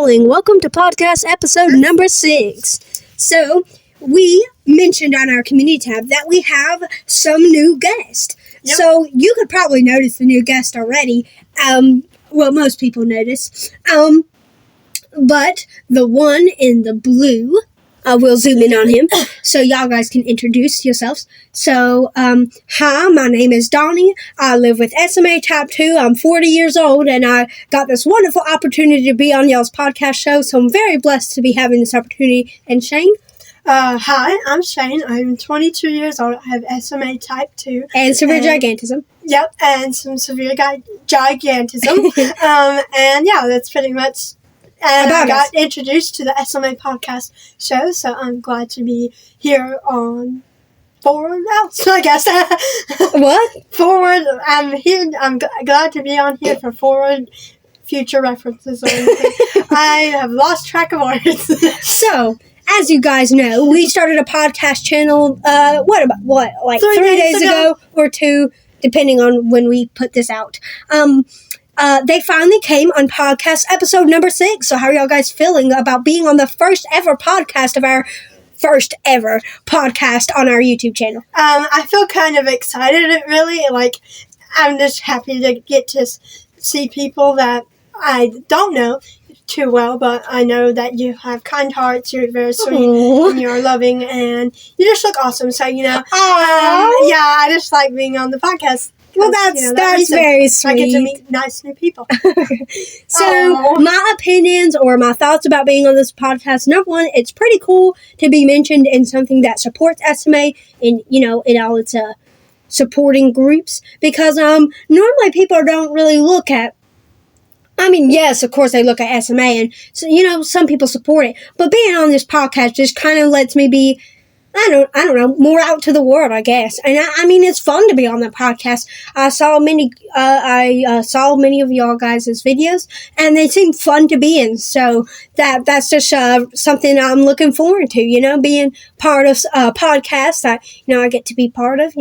rolling. Welcome to podcast episode number 6. So, we mentioned on our community tab that we have some new guests. Yep. So, you could probably notice the new guest already. Most people notice. But the one in the blue, we'll zoom in on him so y'all guys can introduce yourselves. So, hi, my name is Donnie. I live with SMA Type 2. I'm 40 years old, and I got this wonderful opportunity to be on y'all's podcast show, so I'm very blessed to be having this opportunity. And Shane? Hi, I'm Shane. I'm 22 years old. I have SMA Type 2. And severe gigantism. Yep, and some severe gigantism. And yeah, that's pretty much... And I got introduced to the SMA podcast show, so I'm glad to be here on Forward now, I guess. What? Forward. I'm here. I'm glad to be on here for Forward future references or anything. I have lost track of words. So, as you guys know, we started a podcast channel, 3 days ago or 2, depending on when we put this out. They finally came on podcast episode number 6. So how are y'all guys feeling about being on the first ever podcast on our YouTube channel? I feel kind of excited, really. I'm just happy to get to see people that I don't know too well, but I know that you have kind hearts, you're very sweet, and you're loving, and you just look awesome. So, I just like being on the podcast. Well, that's very sweet. I get to meet nice new people. So, my opinions or my thoughts about being on this podcast, number one, it's pretty cool to be mentioned in something that supports SMA in all its supporting groups, because normally people don't really look at, yes, of course they look at SMA, and so, some people support it, but being on this podcast just kind of lets me be, I don't know, more out to the world, I guess. And it's fun to be on the podcast. I saw many of y'all guys' videos, and they seem fun to be in. So that's just something I'm looking forward to, being part of a podcast that, I get to be part of,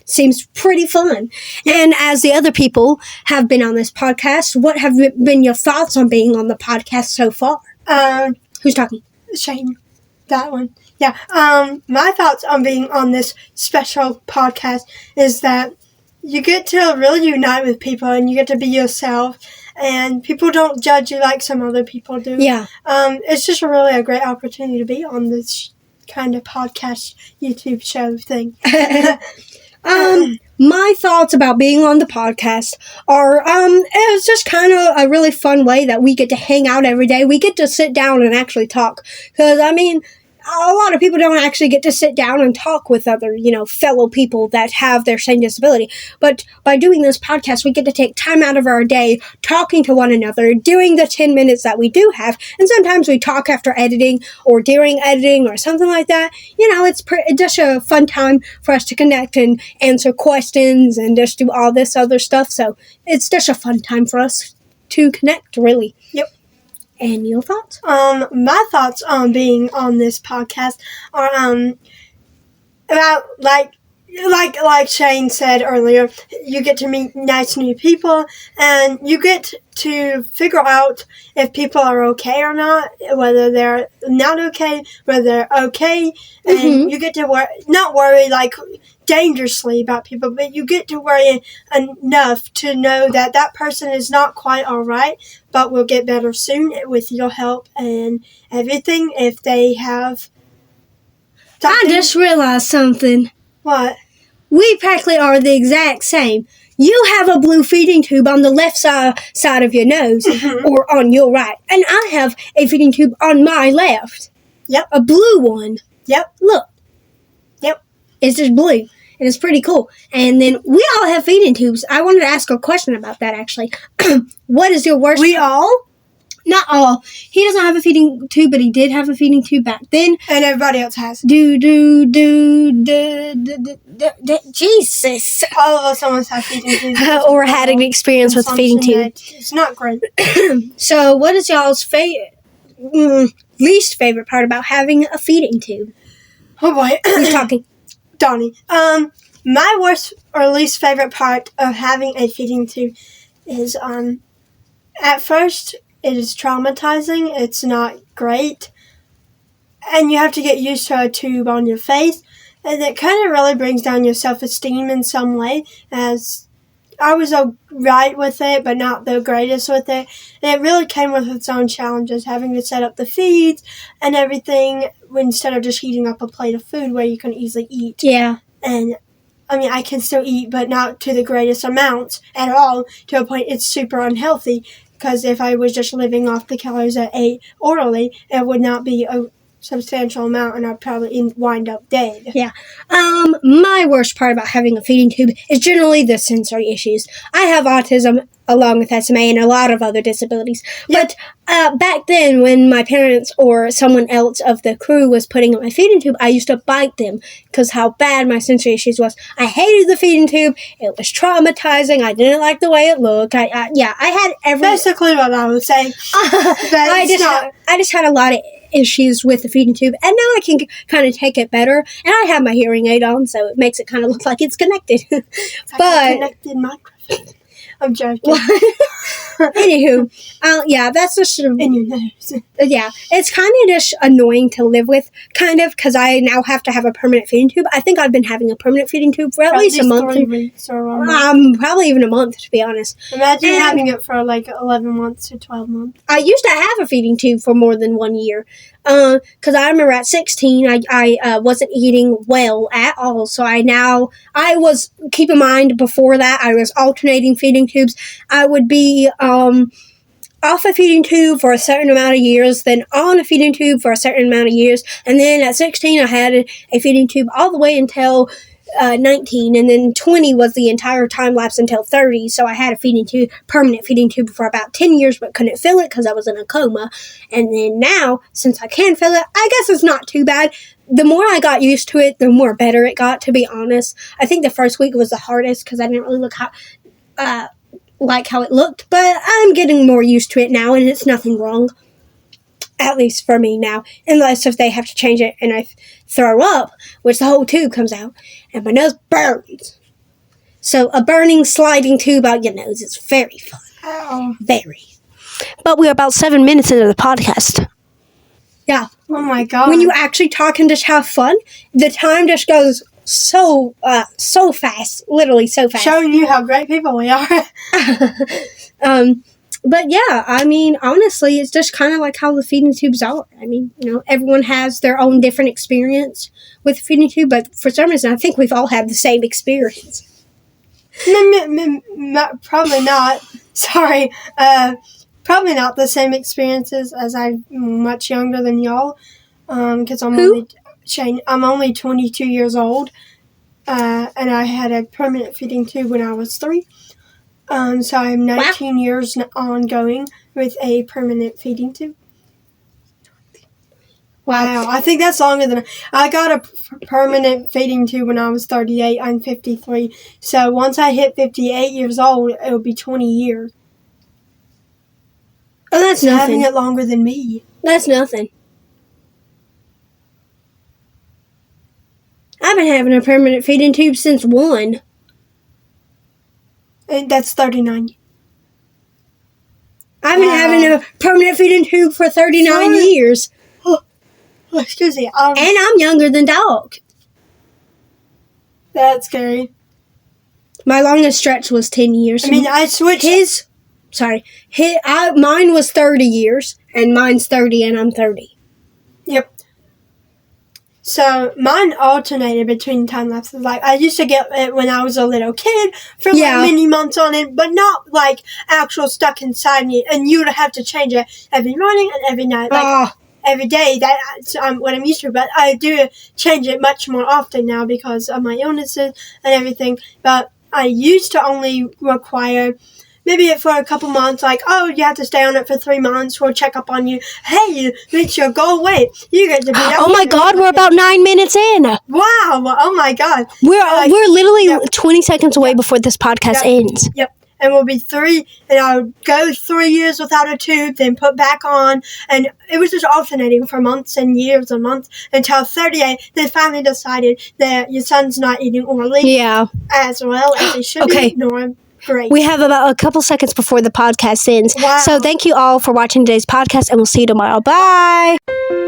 Seems pretty fun. And as the other people have been on this podcast, what have been your thoughts on being on the podcast so far? Who's talking? Shane. That one. Yeah. My thoughts on being on this special podcast is that you get to really unite with people, and you get to be yourself, and people don't judge you like some other people do. Yeah. It's just a great opportunity to be on this kind of podcast YouTube show thing. My thoughts about being on the podcast are, it's just kind of a really fun way that we get to hang out every day. We get to sit down and actually talk. Because, a lot of people don't actually get to sit down and talk with other, fellow people that have their same disability. But by doing this podcast, we get to take time out of our day talking to one another during the 10 minutes that we do have. And sometimes we talk after editing or during editing or something like that. It's just a fun time for us to connect and answer questions and just do all this other stuff. So it's just a fun time for us to connect, really. Yep. And your thoughts? My thoughts on being on this podcast are about like Shane said earlier, you get to meet nice new people, and you get to figure out if people are okay or not, whether they're not okay, whether they're okay, and you get to not worry dangerously about people, but you get to worry enough to know that person is not quite all right, but will get better soon with your help and everything if they have something. I just realized something. What? We practically are the exact same. You have a blue feeding tube on the left side of your nose, or on your right, and I have a feeding tube on my left. Yep. A blue one. Yep. Look. Yep. It's just blue, and it's pretty cool. And then we all have feeding tubes. I wanted to ask a question about that, actually. What is your worst... We all? Not all. He doesn't have a feeding tube, but he did have a feeding tube back then. And everybody else has. Jesus. All of us almost have feeding tubes. Or had an experience with feeding tube. It's not great. So, what is y'all's least favorite part about having a feeding tube? Oh boy. Who's talking? Donnie. My worst or least favorite part of having a feeding tube is, at first, it is traumatizing. It's not great. And you have to get used to a tube on your face. And it kind of really brings down your self-esteem in some way, as I was alright with it, but not the greatest with it. And it really came with its own challenges, having to set up the feeds and everything instead of just heating up a plate of food where you can easily eat. Yeah. And, I mean, I can still eat, but not to the greatest amounts at all, to a point it's super unhealthy. Because if I was just living off the calories I ate orally, it would not be a substantial amount, and I'd probably wind up dead. Yeah. My worst part about having a feeding tube is generally the sensory issues. I have autism along with SMA and a lot of other disabilities. Yep. But back then, when my parents or someone else of the crew was putting in my feeding tube, I used to bite them because how bad my sensory issues was. I hated the feeding tube. It was traumatizing. I didn't like the way it looked. I had every... Basically what I was saying. I just had a lot of issues with the feeding tube, and now I can kind of take it better, and I have my hearing aid on, so it makes it kind of look like it's connected. It's like a connected microphone. I'm joking. Anywho, that's just in your nose. Yeah, it's kind of just annoying to live with, kind of, because I now have to have a permanent feeding tube. I think I've been having a permanent feeding tube for at least a month. 3 weeks or a month. Probably even a month, to be honest. Imagine having it for like 11 months to 12 months. I used to have a feeding tube for more than 1 year. Because I remember at 16, I wasn't eating well at all. So keep in mind, before that, I was alternating feeding tubes. I would be off a feeding tube for a certain amount of years, then on a feeding tube for a certain amount of years. And then at 16, I had a feeding tube all the way until 19, and then 20 was the entire time lapse until 30. So I had a permanent feeding tube for about 10 years, but couldn't fill it because I was in a coma. And then now, since I can fill it, I guess it's not too bad. The more I got used to it, the more better it got, to be honest. I think the first week was the hardest because I didn't really like how it looked, but I'm getting more used to it now, and it's nothing wrong. At least for me now. Unless if they have to change it and I throw up, which the whole tube comes out, and my nose burns. So a burning, sliding tube out your nose is very fun. Ow. Very. But we're about 7 minutes into the podcast. Yeah. Oh my god. When you actually talk and just have fun, the time just goes so fast. Literally so fast. Showing you how great people we are. But yeah, I mean, honestly, it's just kind of like how the feeding tubes are. I mean, everyone has their own different experience with the feeding tube, but for some reason, I think we've all had the same experience. Probably not. Sorry. Probably not the same experiences, as I'm much younger than y'all. Because I'm only 22 years old. And I had a permanent feeding tube when I was 3. So I'm 19 years ongoing with a permanent feeding tube. Wow, I think that's longer than I got a permanent feeding tube when I was 38. I'm 53. So once I hit 58 years old, it'll be 20 years. Oh, that's nothing. Having it longer than me. That's nothing. I've been having a permanent feeding tube since 1. And that's 39. I've been having a permanent feeding tube for 39 years. Oh, excuse me. And I'm younger than Dog. That's scary. My longest stretch was 10 years. I mean, I switched. Mine was 30 years, and mine's 30, and I'm 30. Yep. So, mine alternated between time lapses. Like, I used to get it when I was a little kid for many months on it, but not like actual stuck inside me. And you would have to change it every morning and every night. Like, every day. That's what I'm used to. But I do change it much more often now because of my illnesses and everything. But I used to only require maybe for a couple months, like, oh, you have to stay on it for 3 months. We'll check up on you. Hey, make your goal weight. You get to be Oh my God, we're about 9 minutes in. Wow. Oh my God. We're literally 20 seconds away before this podcast ends. Yep. And we'll be 3, and I'll go 3 years without a tube, then put back on. And it was just alternating for months and years and months until 38. They finally decided that your son's not eating orally as well as he should be. great. We have about a couple seconds before the podcast ends. Wow. So thank you all for watching today's podcast, and we'll see you tomorrow. Bye.